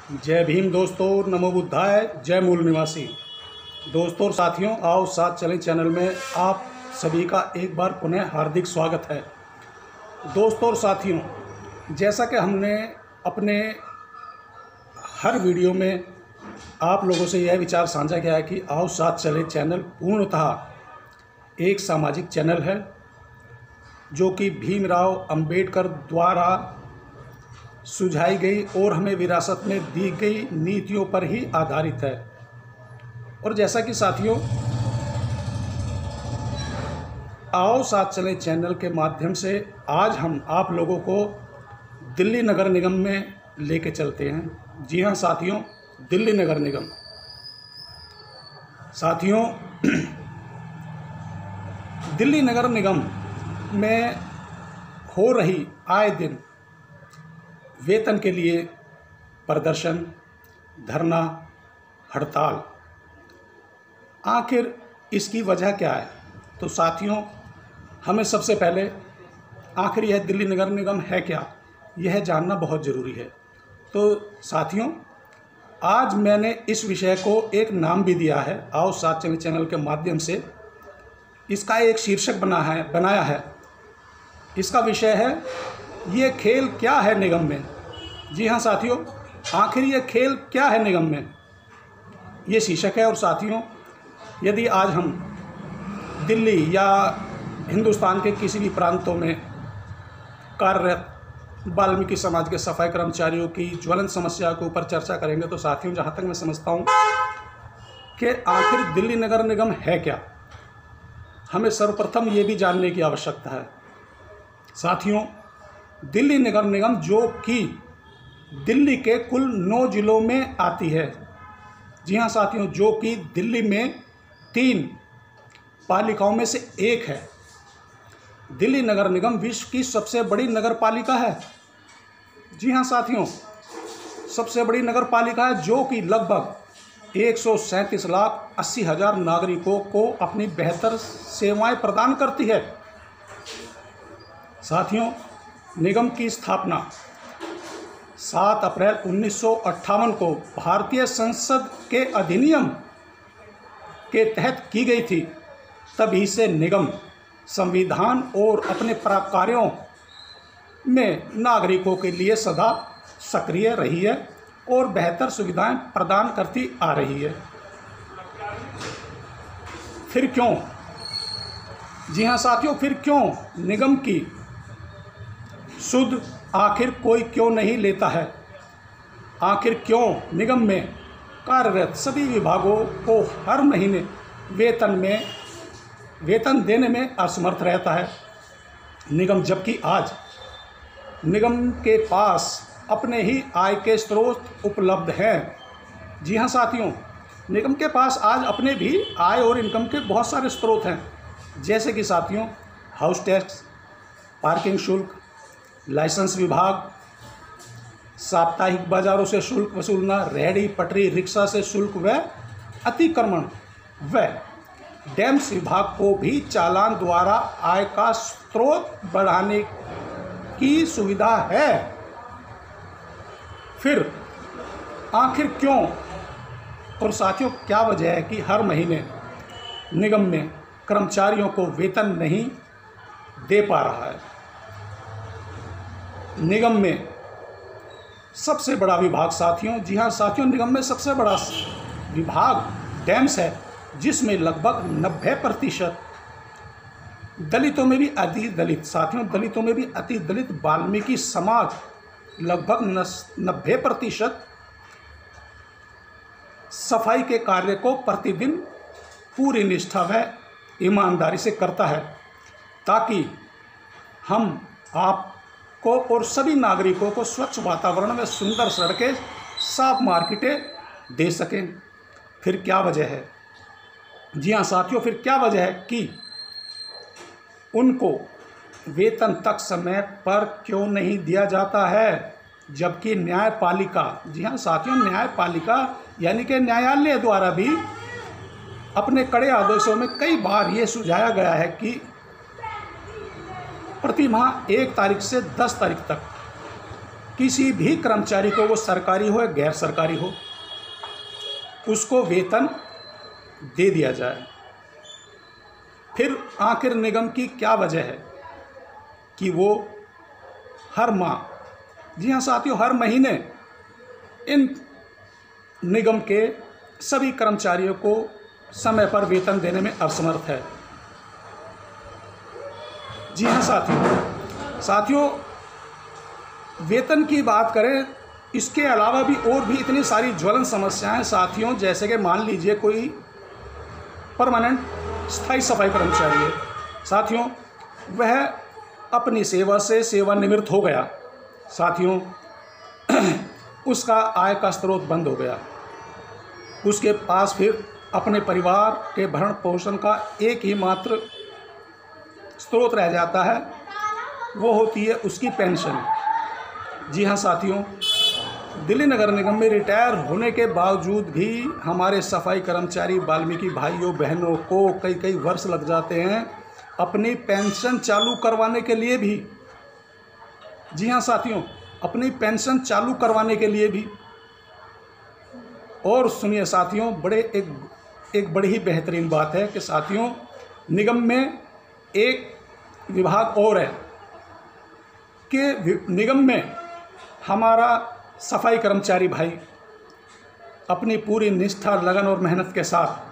जय भीम दोस्तों, नमो बुद्धाय, जय मूल निवासी। दोस्तों और साथियों, आओ साथ चलें चैनल में आप सभी का एक बार पुनः हार्दिक स्वागत है। दोस्तों और साथियों, जैसा कि हमने अपने हर वीडियो में आप लोगों से यह विचार साझा किया है कि आओ साथ चलें चैनल पूर्णतः एक सामाजिक चैनल है जो कि भीमराव अंबेडकर द्वारा सुझाई गई और हमें विरासत में दी गई नीतियों पर ही आधारित है। और जैसा कि साथियों, आओ साथ चलें चैनल के माध्यम से आज हम आप लोगों को दिल्ली नगर निगम में लेके चलते हैं। जी हाँ साथियों, दिल्ली नगर निगम। साथियों, दिल्ली नगर निगम में हो रही आए दिन वेतन के लिए प्रदर्शन, धरना, हड़ताल, आखिर इसकी वजह क्या है? तो साथियों, हमें सबसे पहले आखिर यह दिल्ली नगर निगम है क्या, यह जानना बहुत ज़रूरी है। तो साथियों, आज मैंने इस विषय को एक नाम भी दिया है, आओ साथ चलें चैनल के माध्यम से इसका एक शीर्षक बनाया है। इसका विषय है, ये खेल क्या है निगम में। जी हाँ साथियों, आखिर ये खेल क्या है निगम में, ये शीर्षक है। और साथियों, यदि आज हम दिल्ली या हिंदुस्तान के किसी भी प्रांतों में कार्यरत वाल्मीकि समाज के सफाई कर्मचारियों की ज्वलंत समस्या के ऊपर चर्चा करेंगे, तो साथियों, जहाँ तक मैं समझता हूँ कि आखिर दिल्ली नगर निगम है क्या, हमें सर्वप्रथम ये भी जानने की आवश्यकता है। साथियों, दिल्ली नगर निगम जो कि दिल्ली के कुल 9 जिलों में आती है। जी हाँ साथियों, जो कि दिल्ली में 3 पालिकाओं में से एक है। दिल्ली नगर निगम विश्व की सबसे बड़ी नगर पालिका है। जी हाँ साथियों, सबसे बड़ी नगर पालिका है जो कि लगभग 137,80,000 नागरिकों को अपनी बेहतर सेवाएं प्रदान करती है। साथियों, निगम की स्थापना 7 अप्रैल 1958 को भारतीय संसद के अधिनियम के तहत की गई थी। तभी से निगम संविधान और अपने कार्यों में नागरिकों के लिए सदा सक्रिय रही है और बेहतर सुविधाएं प्रदान करती आ रही है। फिर क्यों? जी हाँ साथियों, फिर क्यों निगम की सुध आखिर कोई क्यों नहीं लेता है? आखिर क्यों निगम में कार्यरत सभी विभागों को हर महीने वेतन देने में असमर्थ रहता है निगम, जबकि आज निगम के पास अपने ही आय के स्रोत उपलब्ध हैं। जी हाँ साथियों, निगम के पास आज अपने भी आय और इनकम के बहुत सारे स्रोत हैं, जैसे कि साथियों, हाउस टैक्स, पार्किंग शुल्क, लाइसेंस विभाग, साप्ताहिक बाजारों से शुल्क वसूलना, रेहड़ी पटरी रिक्शा से शुल्क व अतिक्रमण व डैम्स विभाग को भी चालान द्वारा आय का स्रोत बढ़ाने की सुविधा है। फिर आखिर क्यों और साथियों क्या वजह है कि हर महीने निगम में कर्मचारियों को वेतन नहीं दे पा रहा है? निगम में सबसे बड़ा विभाग साथियों, जी हाँ साथियों, निगम में सबसे बड़ा विभाग डैम्स है, जिसमें लगभग 90% दलितों में भी अति दलित, साथियों दलितों में भी अति दलित वाल्मीकि समाज लगभग 90% सफाई के कार्य को प्रतिदिन पूरी निष्ठा व ईमानदारी से करता है, ताकि हम आप को और सभी नागरिकों को स्वच्छ वातावरण में सुंदर सड़कें, साफ मार्केटें दे सकें। फिर क्या वजह है? जी हाँ साथियों, फिर क्या वजह है कि उनको वेतन तक समय पर क्यों नहीं दिया जाता है, जबकि न्यायपालिका, जी हाँ साथियों, न्यायपालिका यानी कि न्यायालय द्वारा भी अपने कड़े आदेशों में कई बार ये सुझाया गया है कि प्रति माह 1 तारीख से 10 तारीख तक किसी भी कर्मचारी को, वो सरकारी हो या गैर सरकारी हो, उसको वेतन दे दिया जाए। फिर आखिर निगम की क्या वजह है कि वो हर माह, जी हाँ साथियों, हर महीने इन निगम के सभी कर्मचारियों को समय पर वेतन देने में असमर्थ है। जी हाँ साथियों, वेतन की बात करें, इसके अलावा भी और भी इतनी सारी ज्वलन समस्याएं साथियों, जैसे कि मान लीजिए कोई परमानेंट स्थायी सफाई कर्मचारी है साथियों, वह अपनी सेवा से सेवानिवृत्त हो गया साथियों, उसका आय का स्रोत बंद हो गया, उसके पास फिर अपने परिवार के भरण पोषण का एक ही मात्र स्रोत रह जाता है, वो होती है उसकी पेंशन। जी हाँ साथियों, दिल्ली नगर निगम में रिटायर होने के बावजूद भी हमारे सफाई कर्मचारी वाल्मीकि भाइयों बहनों को कई कई वर्ष लग जाते हैं अपनी पेंशन चालू करवाने के लिए भी। जी हाँ साथियों, अपनी पेंशन चालू करवाने के लिए भी। और सुनिए साथियों, एक बड़ी ही बेहतरीन बात है कि साथियों, निगम में एक विभाग और है कि निगम में हमारा सफाई कर्मचारी भाई अपनी पूरी निष्ठा, लगन और मेहनत के साथ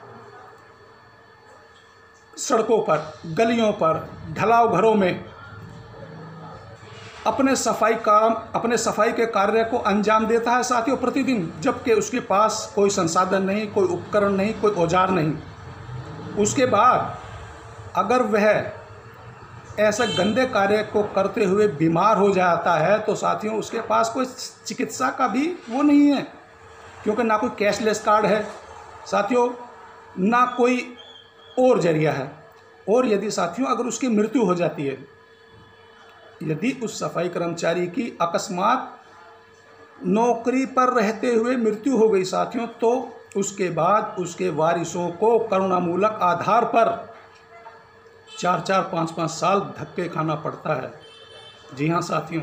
सड़कों पर, गलियों पर, ढलाव घरों में अपने सफाई के कार्य को अंजाम देता है साथियों प्रतिदिन, जबकि उसके पास कोई संसाधन नहीं, कोई उपकरण नहीं, कोई औजार नहीं। उसके बाद अगर वह ऐसे गंदे कार्य को करते हुए बीमार हो जाता है तो साथियों उसके पास कोई चिकित्सा का भी वो नहीं है, क्योंकि ना कोई कैशलेस कार्ड है साथियों, ना कोई और जरिया है। और यदि साथियों अगर उसकी मृत्यु हो जाती है, यदि उस सफाई कर्मचारी की अकस्मात नौकरी पर रहते हुए मृत्यु हो गई साथियों, तो उसके बाद उसके वारिसों को करुणामूलक आधार पर 4-4, 5-5 साल धक्के खाना पड़ता है। जी हाँ साथियों,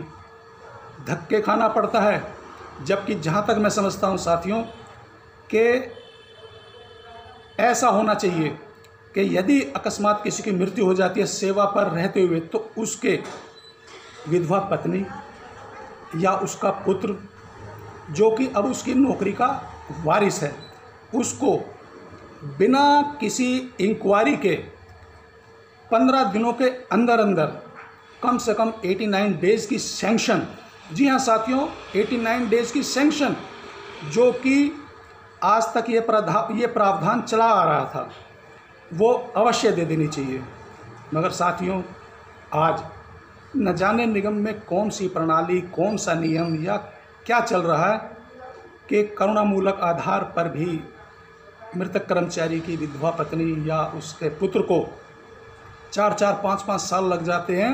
धक्के खाना पड़ता है। जबकि जहाँ तक मैं समझता हूँ साथियों कि ऐसा होना चाहिए कि यदि अकस्मात किसी की मृत्यु हो जाती है सेवा पर रहते हुए, तो उसके विधवा पत्नी या उसका पुत्र जो कि अब उसकी नौकरी का वारिस है, उसको बिना किसी इंक्वायरी के 15 दिनों के अंदर अंदर कम से कम 89 डेज की सैंक्शन, जी हाँ साथियों 89 डेज की सैंक्शन, जो कि आज तक ये प्रावधान चला आ रहा था, वो अवश्य दे देनी चाहिए। मगर साथियों आज न जाने निगम में कौन सी प्रणाली, कौन सा नियम या क्या चल रहा है कि करुणामूलक आधार पर भी मृतक कर्मचारी की विधवा पत्नी या उसके पुत्र को 4-4, 5-5 साल लग जाते हैं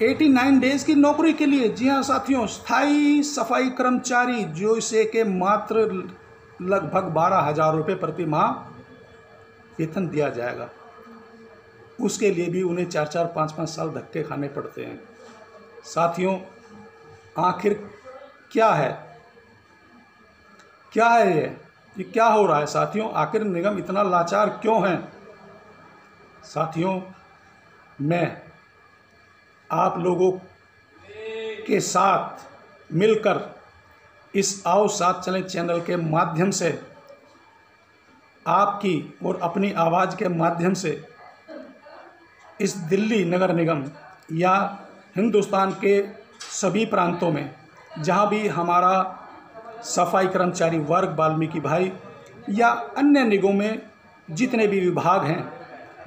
89 डेज की नौकरी के लिए। जी हाँ साथियों, स्थायी सफाई कर्मचारी जो इसे के मात्र लगभग 12,000 रुपये प्रति माह वेतन दिया जाएगा, उसके लिए भी उन्हें 4-4, 5-5 साल धक्के खाने पड़ते हैं। साथियों आखिर क्या है ये क्या हो रहा है साथियों? आखिर निगम इतना लाचार क्यों है? साथियों मैं आप लोगों के साथ मिलकर इस आओ साथ चलें चैनल के माध्यम से, आपकी और अपनी आवाज़ के माध्यम से इस दिल्ली नगर निगम या हिंदुस्तान के सभी प्रांतों में जहां भी हमारा सफाई कर्मचारी वर्ग, वाल्मीकि भाई या अन्य निगमों में जितने भी विभाग हैं,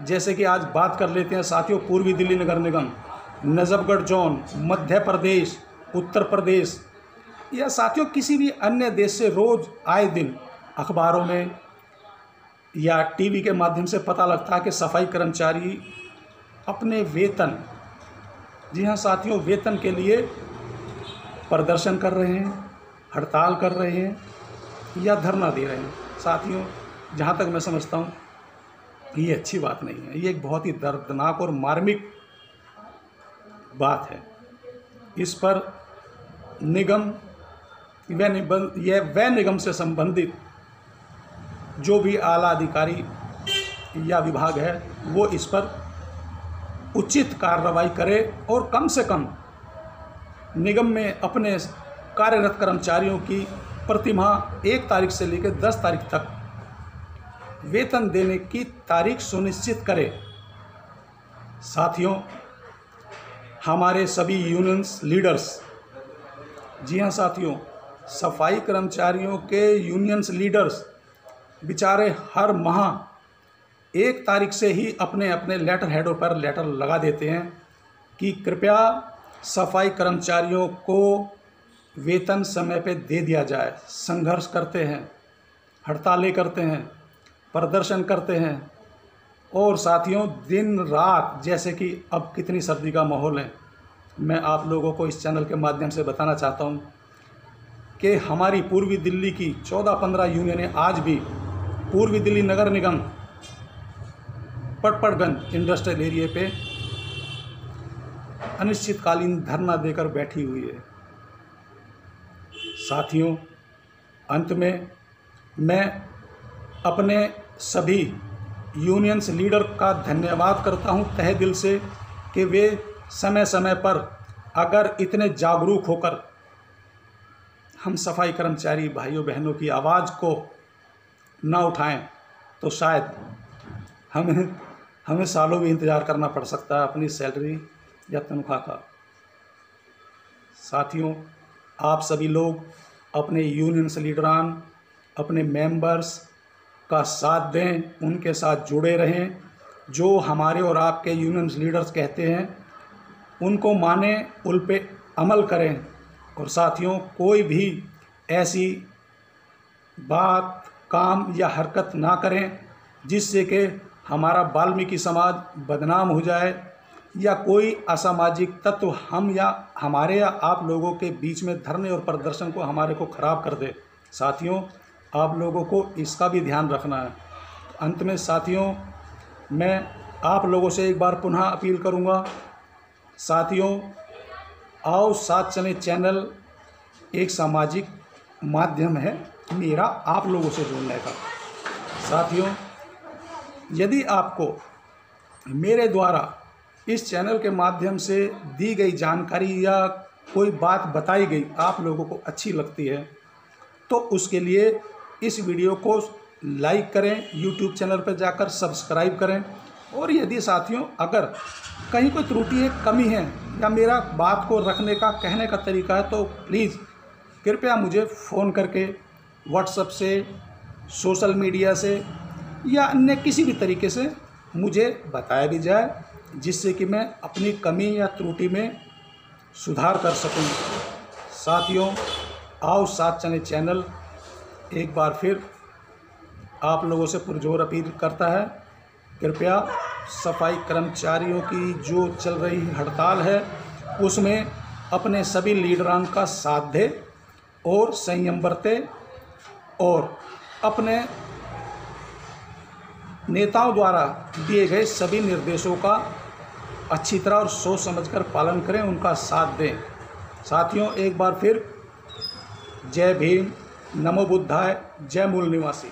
जैसे कि आज बात कर लेते हैं साथियों पूर्वी दिल्ली नगर निगम, नजफगढ़ जोन, मध्य प्रदेश, उत्तर प्रदेश या साथियों किसी भी अन्य देश से रोज़ आए दिन अखबारों में या टीवी के माध्यम से पता लगता है कि सफाई कर्मचारी अपने वेतन, जी हाँ साथियों वेतन के लिए प्रदर्शन कर रहे हैं, हड़ताल कर रहे हैं या धरना दे रहे हैं। साथियों जहाँ तक मैं समझता हूँ ये अच्छी बात नहीं है, ये एक बहुत ही दर्दनाक और मार्मिक बात है। इस पर निगम वह निगम से संबंधित जो भी आला अधिकारी या विभाग है वो इस पर उचित कार्रवाई करे और कम से कम निगम में अपने कार्यरत कर्मचारियों की प्रतिमाह 1 तारीख से लेकर 10 तारीख तक वेतन देने की तारीख सुनिश्चित करे। साथियों, हमारे सभी यूनियंस लीडर्स, जी हाँ साथियों, सफाई कर्मचारियों के यूनियंस लीडर्स बेचारे हर माह 1 तारीख से ही अपने अपने लेटर हेडों पर लेटर लगा देते हैं कि कृपया सफाई कर्मचारियों को वेतन समय पे दे दिया जाए। संघर्ष करते हैं, हड़तालें करते हैं, प्रदर्शन करते हैं और साथियों दिन रात, जैसे कि अब कितनी सर्दी का माहौल है, मैं आप लोगों को इस चैनल के माध्यम से बताना चाहता हूं कि हमारी पूर्वी दिल्ली की 14-15 यूनियनें आज भी पूर्वी दिल्ली नगर निगम पटपड़गंज इंडस्ट्रियल एरिया पे अनिश्चितकालीन धरना देकर बैठी हुई है। साथियों, अंत में मैं अपने सभी यूनियंस लीडर का धन्यवाद करता हूं तहे दिल से कि वे समय समय पर अगर इतने जागरूक होकर हम सफाई कर्मचारी भाइयों बहनों की आवाज़ को ना उठाएं तो शायद हमें सालों भी इंतज़ार करना पड़ सकता है अपनी सैलरी या तनख्वाह का। साथियों, आप सभी लोग अपने यूनियंस लीडरान, अपने मेंबर्स का साथ दें, उनके साथ जुड़े रहें। जो हमारे और आपके यूनियंस लीडर्स कहते हैं उनको माने, उन पे अमल करें। और साथियों, कोई भी ऐसी बात, काम या हरकत ना करें जिससे कि हमारा वाल्मीकि समाज बदनाम हो जाए या कोई असामाजिक तत्व हम या हमारे या आप लोगों के बीच में धरने और प्रदर्शन को हमारे को ख़राब कर दे। साथियों, आप लोगों को इसका भी ध्यान रखना है। अंत में साथियों, मैं आप लोगों से एक बार पुनः अपील करूंगा। साथियों, आओ साथ चलें चैनल एक सामाजिक माध्यम है मेरा आप लोगों से जुड़ने का। साथियों, यदि आपको मेरे द्वारा इस चैनल के माध्यम से दी गई जानकारी या कोई बात बताई गई आप लोगों को अच्छी लगती है तो उसके लिए इस वीडियो को लाइक करें, यूट्यूब चैनल पर जाकर सब्सक्राइब करें। और यदि साथियों अगर कहीं कोई त्रुटि है, कमी है या मेरा बात को रखने का, कहने का तरीका है तो प्लीज़ कृपया मुझे फ़ोन करके व्हाट्सएप से, सोशल मीडिया से या अन्य किसी भी तरीके से मुझे बताया भी जाए जिससे कि मैं अपनी कमी या त्रुटि में सुधार कर सकूं। साथियों, आओ साथ चलें चैनल एक बार फिर आप लोगों से पुरजोर अपील करता है, कृपया सफाई कर्मचारियों की जो चल रही हड़ताल है उसमें अपने सभी लीडरान का साथ दे और संयम बरते और अपने नेताओं द्वारा दिए गए सभी निर्देशों का अच्छी तरह और सोच समझकर पालन करें, उनका साथ दें। साथियों, एक बार फिर जय भीम, नमो बुद्धाय, जय मूल निवासी।